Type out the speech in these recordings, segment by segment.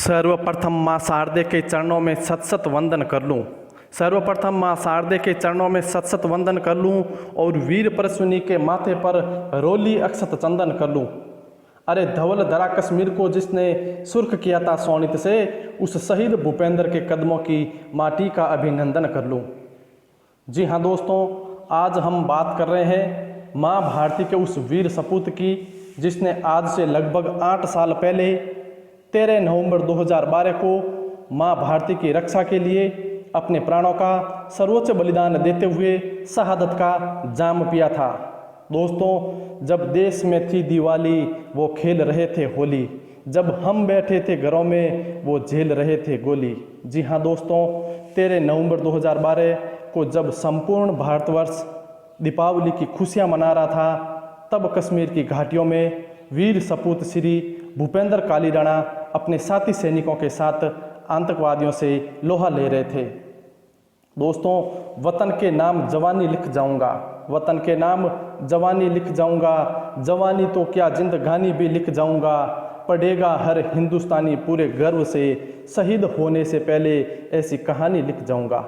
सर्वप्रथम माँ शारदे के चरणों में सत सत वंदन कर लूँ। सर्वप्रथम माँ शारदे के चरणों में सत सत वंदन कर लूँ और वीर परश्विनी के माथे पर रोली अक्षत चंदन कर लूँ। अरे धवल धरा कश्मीर को जिसने सुर्ख किया था शोणित से, उस शहीद भूपेंद्र के कदमों की माटी का अभिनंदन कर लूँ। जी हाँ दोस्तों, आज हम बात कर रहे हैं माँ भारती के उस वीर सपूत की जिसने आज से लगभग 8 साल पहले 13 नवंबर 2012 को माँ भारती की रक्षा के लिए अपने प्राणों का सर्वोच्च बलिदान देते हुए शहादत का जाम पिया था। दोस्तों, जब देश में थी दिवाली वो खेल रहे थे होली, जब हम बैठे थे घरों में वो झेल रहे थे गोली। जी हाँ दोस्तों, 13 नवंबर 2012 को जब संपूर्ण भारतवर्ष दीपावली की खुशियाँ मना रहा था, तब कश्मीर की घाटियों में वीर सपूत श्री भूपेंद्र काली राणा अपने साथी सैनिकों के साथ आतंकवादियों से लोहा ले रहे थे। दोस्तों, वतन के नाम जवानी लिख जाऊंगा, वतन के नाम जवानी लिख जाऊंगा, जवानी तो क्या जिंदगानी भी लिख जाऊंगा, पढ़ेगा हर हिंदुस्तानी पूरे गर्व से, शहीद होने से पहले ऐसी कहानी लिख जाऊंगा।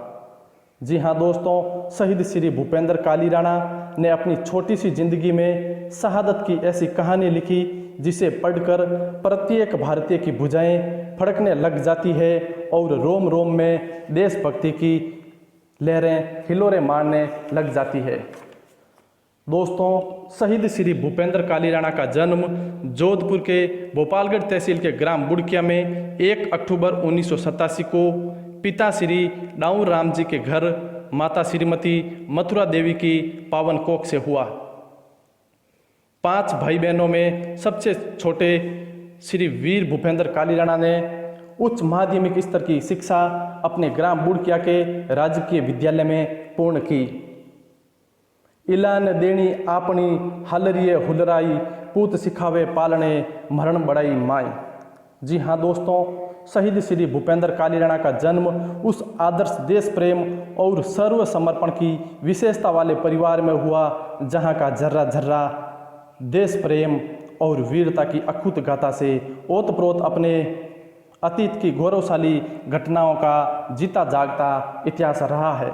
जी हाँ दोस्तों, शहीद श्री भूपेंद्र काली राणा ने अपनी छोटी सी जिंदगी में शहादत की ऐसी कहानी लिखी जिसे पढ़कर प्रत्येक भारतीय की भुजाएं फड़कने लग जाती है और रोम रोम में देशभक्ति की लहरें हिलोरे मारने लग जाती है। दोस्तों, शहीद श्री भूपेंद्र काली राणा का जन्म जोधपुर के भोपालगढ़ तहसील के ग्राम बुड़किया में 1 अक्टूबर 1987 को पिता श्री डाऊर राम जी के घर माता श्रीमती मथुरा देवी की पावन कोख से हुआ। 5 भाई बहनों में सबसे छोटे श्री वीर भूपेंद्र काली राणा ने उच्च माध्यमिक स्तर की शिक्षा अपने ग्राम बुड़किया के राजकीय विद्यालय में पूर्ण की। इलान देनी आपनी हलरिये हुलराई, पूत सिखावे पालने मरण बड़ाई माई। जी हाँ दोस्तों, शहीद श्री भूपेंद्र काली राणा का जन्म उस आदर्श देश प्रेम और सर्व समर्पण की विशेषता वाले परिवार में हुआ जहाँ का जर्रा जर्रा देश प्रेम और वीरता की अखुत गाथा से ओतप्रोत अपने अतीत की गौरवशाली घटनाओं का जीता जागता इतिहास रहा है।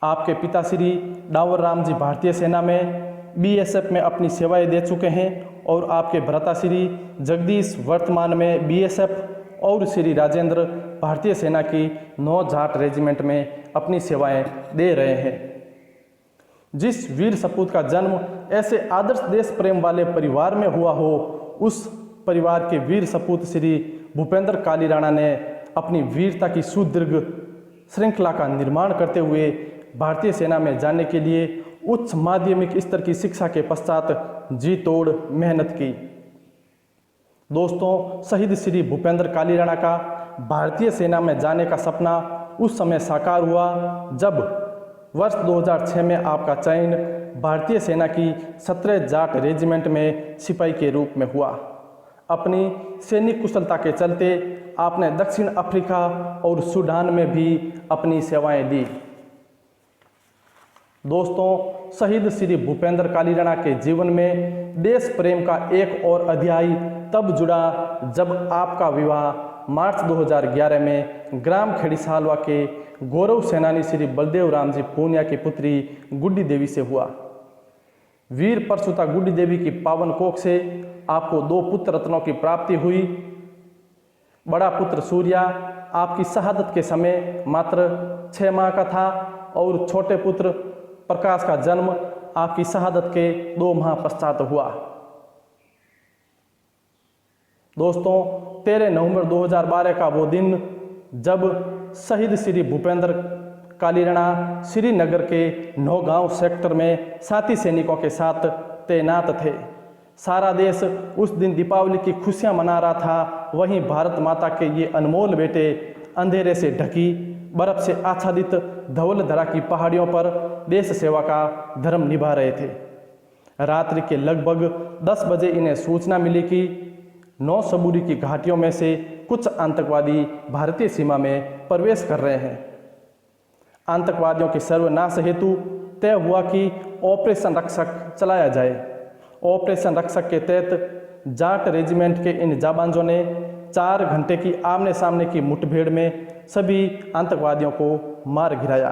आपके पिता श्री डावर राम जी भारतीय सेना में बीएसएफ में अपनी सेवाएं दे चुके हैं और आपके भ्राताश्री जगदीश वर्तमान में बीएसएफ और श्री राजेंद्र भारतीय सेना की 9 जाट रेजिमेंट में अपनी सेवाएं दे रहे हैं। जिस वीर सपूत का जन्म ऐसे आदर्श देश प्रेम वाले परिवार में हुआ हो, उस परिवार के वीर सपूत श्री भूपेंद्र काली राणा ने अपनी वीरता की सुदीर्घ श्रृंखला का निर्माण करते हुए भारतीय सेना में जाने के लिए उच्च माध्यमिक स्तर की शिक्षा के पश्चात जी तोड़ मेहनत की। दोस्तों, शहीद श्री भूपेंद्र काली राणा का भारतीय सेना में जाने का सपना उस समय साकार हुआ जब वर्ष 2006 में आपका चयन भारतीय सेना की 17 जाट रेजिमेंट में सिपाही के रूप में हुआ। अपनी सैनिक कुशलता के चलते आपने दक्षिण अफ्रीका और सूडान में भी अपनी सेवाएं दी। दोस्तों, शहीद श्री भूपेंद्र काली राणा के जीवन में देश प्रेम का एक और अध्याय तब जुड़ा जब आपका विवाह मार्च 2011 में ग्राम खेड़ीसालवा के गौरव सेनानी श्री बलदेव राम जी पूनिया की पुत्री गुड्डी देवी से हुआ। वीर परशुता गुड्डी देवी की पावन कोख से आपको 2 पुत्र रत्नों की प्राप्ति हुई। बड़ा पुत्र सूर्या आपकी शहादत के समय मात्र 6 माह का था और छोटे पुत्र प्रकाश का जन्म आपकी शहादत के 2 माह पश्चात हुआ। दोस्तों, 13 नवंबर 2012 का वो दिन जब शहीद श्री भूपेंद्र काली राणा श्रीनगर के नौगांव सेक्टर में साथी सैनिकों के साथ तैनात थे। सारा देश उस दिन दीपावली की खुशियां मना रहा था, वहीं भारत माता के ये अनमोल बेटे अंधेरे से ढकी बर्फ से आच्छादित धवल धरा की पहाड़ियों पर देश सेवा का धर्म निभा रहे थे। रात्रि के लगभग 10 बजे इन्हें सूचना मिली कि नौशबुरी की घाटियों में से कुछ आतंकवादी भारतीय सीमा में प्रवेश कर रहे हैं। आतंकवादियों के सर्वनाश हेतु तय हुआ कि ऑपरेशन रक्षक चलाया जाए। ऑपरेशन रक्षक के तहत जाट रेजिमेंट के इन जाबांजों ने 4 घंटे की आमने सामने की मुठभेड़ में सभी आतंकवादियों को मार गिराया।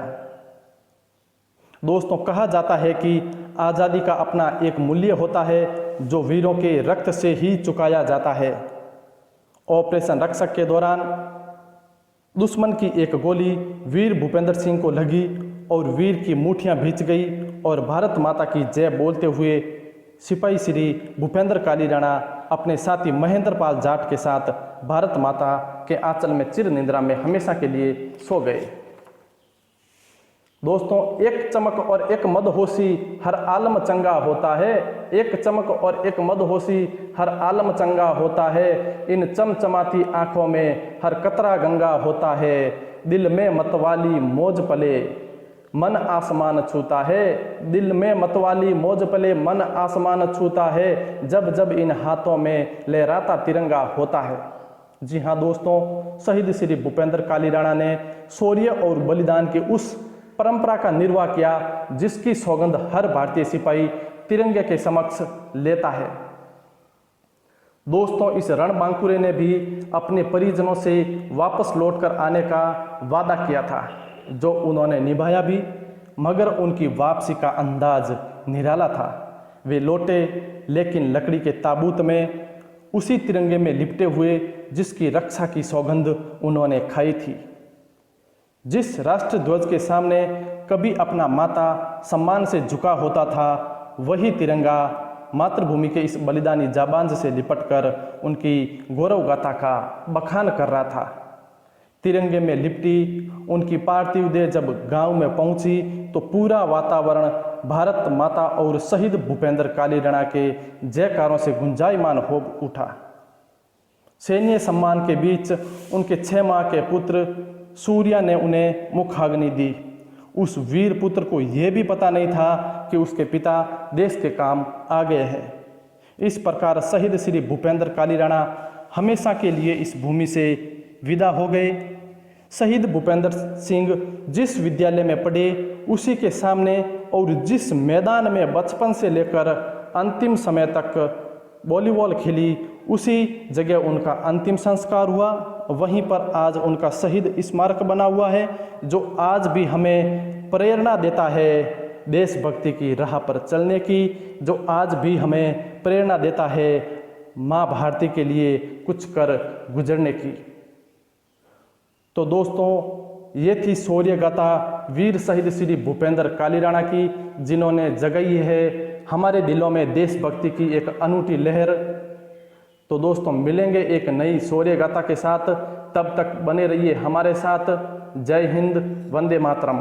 दोस्तों, कहा जाता है कि आज़ादी का अपना एक मूल्य होता है जो वीरों के रक्त से ही चुकाया जाता है। ऑपरेशन रक्षक के दौरान दुश्मन की एक गोली वीर भूपेंद्र सिंह को लगी और वीर की मुठ्ठियां भींच गई और भारत माता की जय बोलते हुए सिपाही श्री भूपेंद्र काली राणा अपने साथी महेंद्र पाल जाट के साथ भारत माता के आंचल में चिर निद्रा में हमेशा के लिए सो गए। दोस्तों, एक चमक और एक मदहोशी हर आलम चंगा होता है। एक चमक और एक मदहोशी हर आलम चंगा होता है। इन चमचमाती आंखों में हर कतरा गंगा होता है। दिल में मतवाली मौज पले मन आसमान छूता है। दिल में मतवाली मौज पले मन आसमान छूता है। जब जब इन हाथों में लहराता तिरंगा होता है। जी हाँ दोस्तों, शहीद श्री भूपेंद्र काली राणा ने शौर्य और बलिदान की उस परंपरा का निर्वाह किया जिसकी सौगंध हर भारतीय सिपाही तिरंगे के समक्ष लेता है। दोस्तों, इस रणबांकुरे ने भी अपने परिजनों से वापस लौटकर आने का वादा किया था, जो उन्होंने निभाया भी, मगर उनकी वापसी का अंदाज निराला था। वे लौटे, लेकिन लकड़ी के ताबूत में उसी तिरंगे में लिपटे हुए जिसकी रक्षा की सौगंध उन्होंने खाई थी। जिस राष्ट्र ध्वज के सामने कभी अपना माथा सम्मान से झुका होता था, वही तिरंगा मातृभूमि के इस बलिदानी जाबांज से लिपटकर उनकी गौरव गाथा का बखान कर रहा था। तिरंगे में लिपटी उनकी पार्थिव देह जब गांव में पहुंची तो पूरा वातावरण भारत माता और शहीद भूपेंद्र काली राणा के जयकारों से गुंजायमान हो उठा। सैन्य सम्मान के बीच उनके 6 माह के पुत्र सूर्या ने उन्हें मुखाग्नि दी। उस वीर पुत्र को यह भी पता नहीं था कि उसके पिता देश के काम आ गए हैं। इस प्रकार शहीद श्री भूपेंद्र काली राणा हमेशा के लिए इस भूमि से विदा हो गए। शहीद भूपेंद्र सिंह जिस विद्यालय में पढ़े, उसी के सामने और जिस मैदान में बचपन से लेकर अंतिम समय तक वॉलीबॉल खेली, उसी जगह उनका अंतिम संस्कार हुआ। वहीं पर आज उनका शहीद स्मारक बना हुआ है, जो आज भी हमें प्रेरणा देता है देशभक्ति की राह पर चलने की, जो आज भी हमें प्रेरणा देता है माँ भारती के लिए कुछ कर गुजरने की। तो दोस्तों, ये थी शौर्य गाथा वीर शहीद श्री भूपेंद्र काली राणा की, जिन्होंने जगाई है हमारे दिलों में देशभक्ति की एक अनूठी लहर। तो दोस्तों, मिलेंगे एक नई शौर्य गाथा के साथ, तब तक बने रहिए हमारे साथ। जय हिंद, वंदे मातरम।